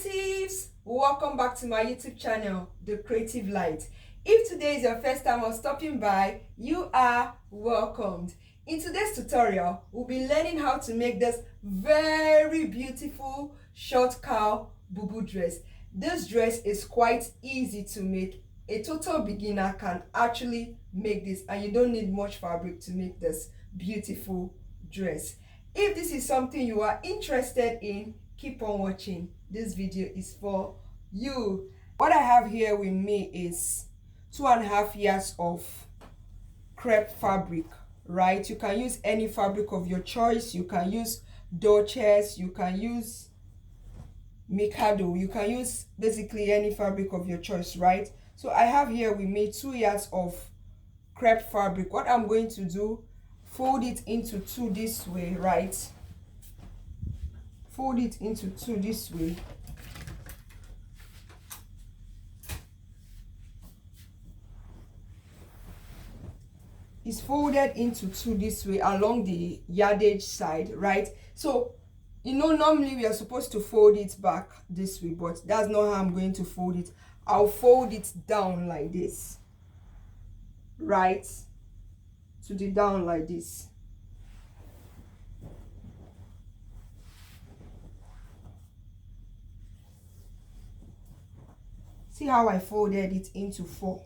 creatives, welcome back to my YouTube channel, The Creative Light. If today is your first time of stopping by, you are welcomed. In today's tutorial, we'll be learning how to make this very beautiful short cowl bubu dress. This dress is quite easy to make. A total beginner can actually make this, and you don't need much fabric to make this beautiful dress. If this is something you are interested in, keep on watching. This video is for you. What I have here with me is 2.5 yards of crepe fabric, right? You can use any fabric of your choice. You can use Duchess, you can use Mikado, you can use basically any fabric of your choice, right? So I have here with me 2 yards of crepe fabric. What I'm going to do, fold it into two this way, right? Fold it into two this way. It's folded into two this way along the yardage side, right? So you know, normally we are supposed to fold it back this way, but that's not how I'm going to fold it. I'll fold it down like this, right? To the down like this. See how I folded it into 4,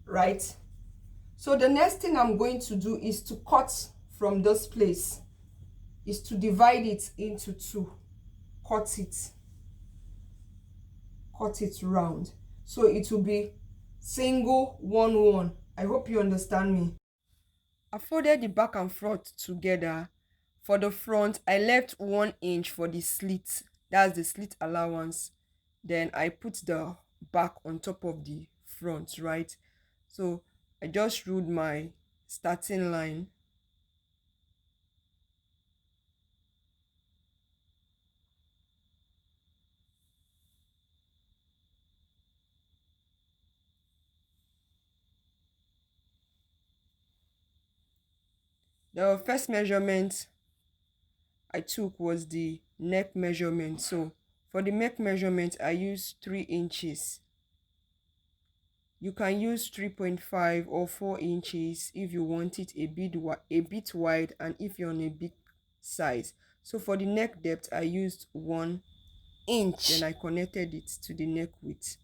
right? So the next thing I'm going to do is to cut from this place, is to divide it into 2. Cut it round, so it will be single 1 1. I hope you understand me. I folded the back and front together. For the front, I left 1 inch for the slit, that's the slit allowance. Then I put the back on top of the front, right? So I just ruled my starting line. The first measurement I took was the neck measurement. So for the neck measurement, I used 3 inches. You can use 3.5 or 4 inches if you want it a bit wide, and if you're on a big size. So for the neck depth, I used 1 inch. Then I connected it to the neck width.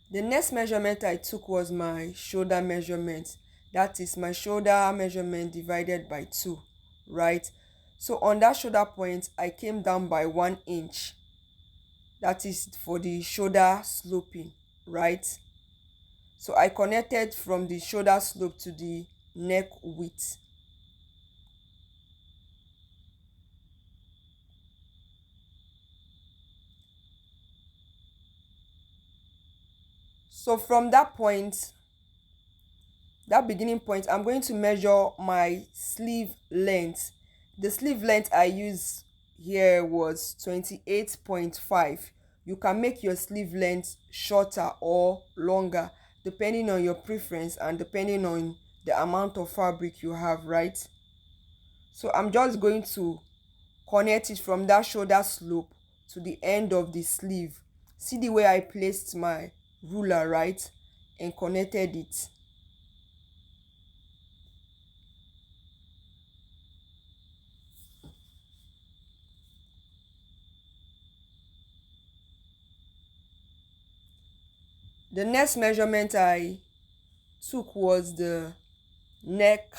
The next measurement I took was my shoulder measurement. That is my shoulder measurement divided by 2, right? So on that shoulder point, I came down by 1 inch. That is for the shoulder sloping, right? So I connected from the shoulder slope to the neck width. So from that point, that beginning point, I'm going to measure my sleeve length. The sleeve length I used here was 28.5. You can make your sleeve length shorter or longer depending on your preference and depending on the amount of fabric you have, right? So I'm just going to connect it from that shoulder slope to the end of the sleeve. See the way I placed my ruler, right? And connected it. The next measurement I took was the neck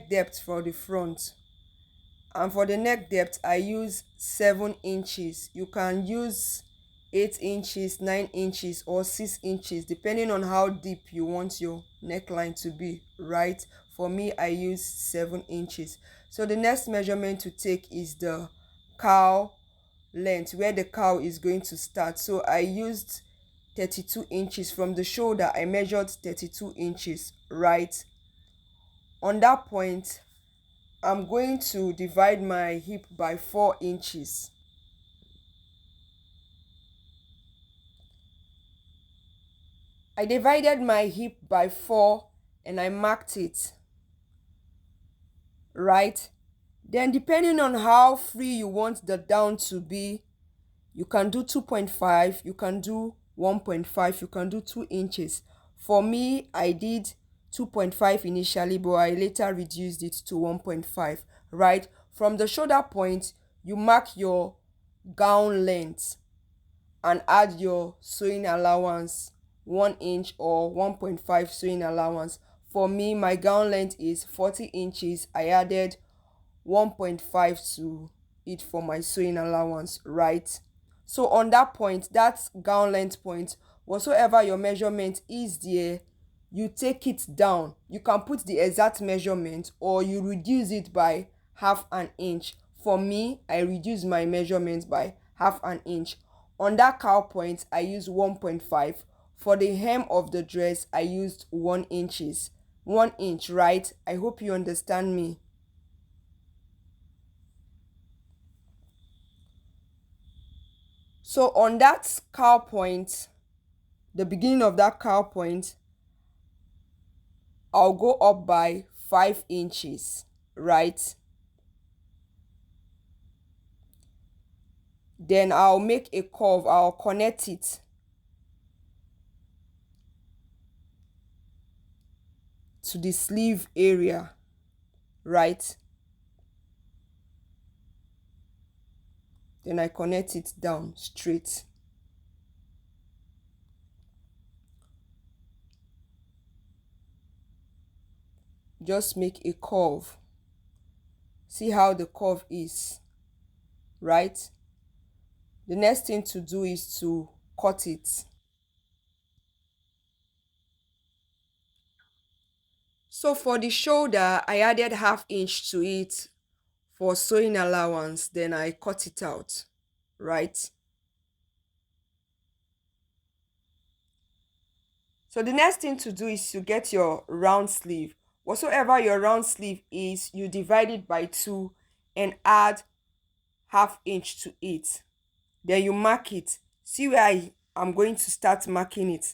depth for the front. And for the neck depth, I use 7 inches. You can use 8 inches, 9 inches, or 6 inches, depending on how deep you want your neckline to be, right? For me, I use 7 inches. So the next measurement to take is the cowl length, where the cowl is going to start. So I used 32 inches. From the shoulder, I measured 32 inches, right? On that point, I'm going to divide my hip by 4 inches. I divided my hip by 4 and I marked it, right? Then depending on how free you want the down to be, you can do 2.5, you can do 1.5, you can do 2 inches. For me, I did 2.5 initially, but I later reduced it to 1.5, right? From the shoulder point, you mark your gown length and add your sewing allowance, 1 inch or 1.5 sewing allowance. For me, my gown length is 40 inches. I added 1.5 to it for my sewing allowance, right? So on that point, that gown length point, whatsoever your measurement is there, you take it down. You can put the exact measurement or you reduce it by half an inch. For me, I reduce my measurement by half an inch. On that cowl point, I used 1.5. For the hem of the dress, I used 1 inches. 1 inch, right? I hope you understand me. So on that cowl point, the beginning of that cowl point, I'll go up by 5 inches, right? Then I'll make a curve. I'll connect it to the sleeve area, right? Then I connect it down straight. Just make a curve. See how the curve is, right? The next thing to do is to cut it. So for the shoulder, I added half inch to it for sewing allowance. Then I cut it out, right? So the next thing to do is to get your round sleeve. Whatsoever your round sleeve is, you divide it by 2 and add half inch to it. Then you mark it. See where I'm going to start marking it.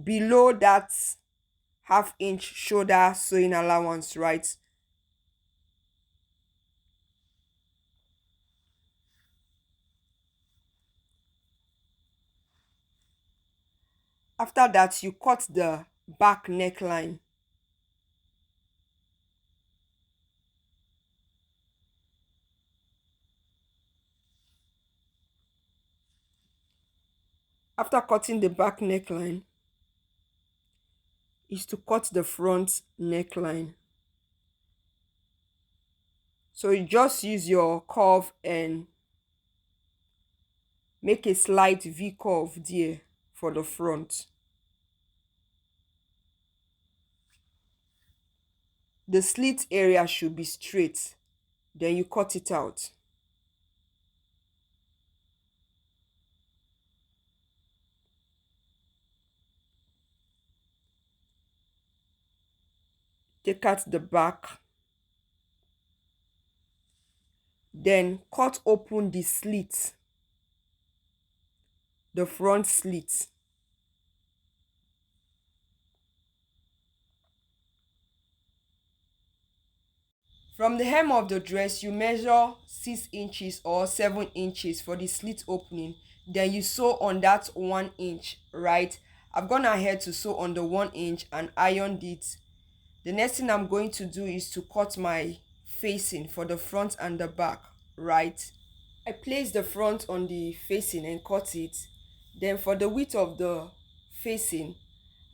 Below that half inch shoulder sewing allowance, right? After that, you cut the back neckline. After cutting the back neckline, is to cut the front neckline. So you just use your curve and make a slight V curve there for the front. The slit area should be straight. Then you cut it out. Take out the back. Then cut open the slit, the front slit. From the hem of the dress, you measure 6 inches or 7 inches for the slit opening. Then you sew on that 1 inch, right? I've gone ahead to sew on the 1 inch and ironed it. The next thing I'm going to do is to cut my facing for the front and the back, right? I place the front on the facing and cut it. Then for the width of the facing,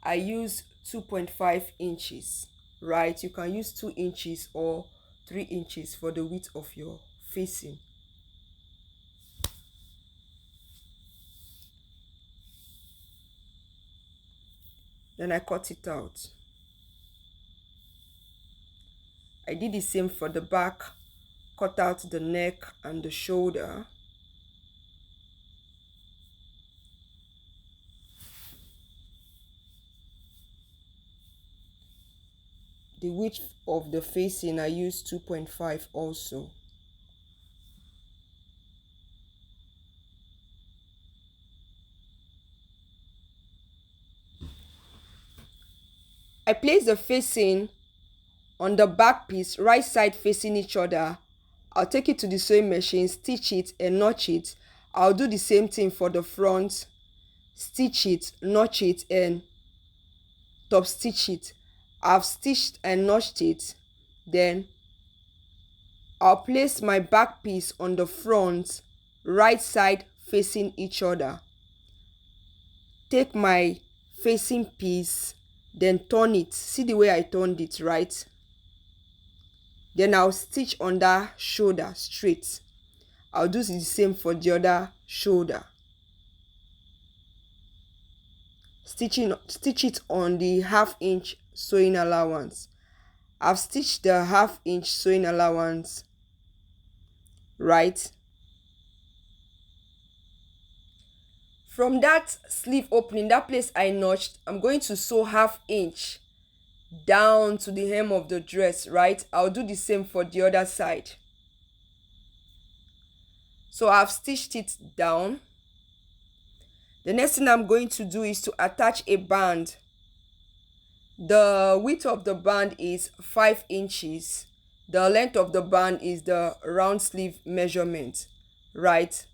I use 2.5 inches, right? You can use 2 inches or 3 inches for the width of your facing. Then I cut it out. I did the same for the back, cut out the neck and the shoulder. The width of the facing, I used 2.5 also. I place the facing on the back piece, right side facing each other, I'll take it to the sewing machine, stitch it and notch it. I'll do the same thing for the front, stitch it, notch it and top stitch it. I've stitched and notched it. Then I'll place my back piece on the front, right side facing each other. Take my facing piece, then turn it. See the way I turned it, right? Then I'll stitch on that shoulder straight. I'll do the same for the other shoulder. Stitch it on the 1/2 inch sewing allowance. I've stitched the 1/2 inch sewing allowance, right? From that sleeve opening, that place I notched, I'm going to sew 1/2 inch down to the hem of the dress, right? I'll do the same for the other side. So I've stitched it down. The next thing I'm going to do is to attach a band. The width of the band is 5 inches. The length of the band is the round sleeve measurement, right?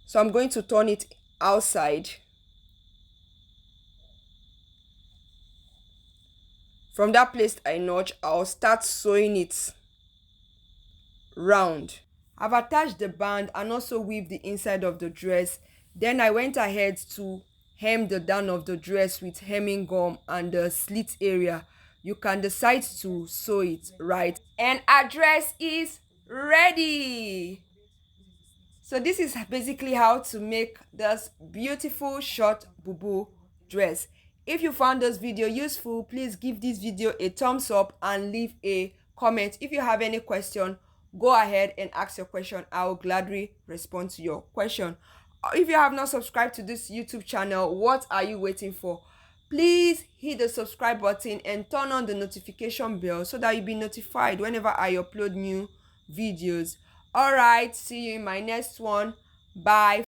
So I'm going to turn it outside. From that place I notch, I'll start sewing it round. I've attached the band and also weaved the inside of the dress. Then I went ahead to hem the down of the dress with hemming gum and the slit area. You can decide to sew it, right? And our dress is ready. So this is basically how to make this beautiful short bubu dress. If you found this video useful, please give this video a thumbs up and leave a comment. If you have any question, go ahead and ask your question. I will gladly respond to your question. If you have not subscribed to this YouTube channel, what are you waiting for? Please hit the subscribe button and turn on the notification bell so that you'll be notified whenever I upload new videos. All right, see you in my next one. Bye.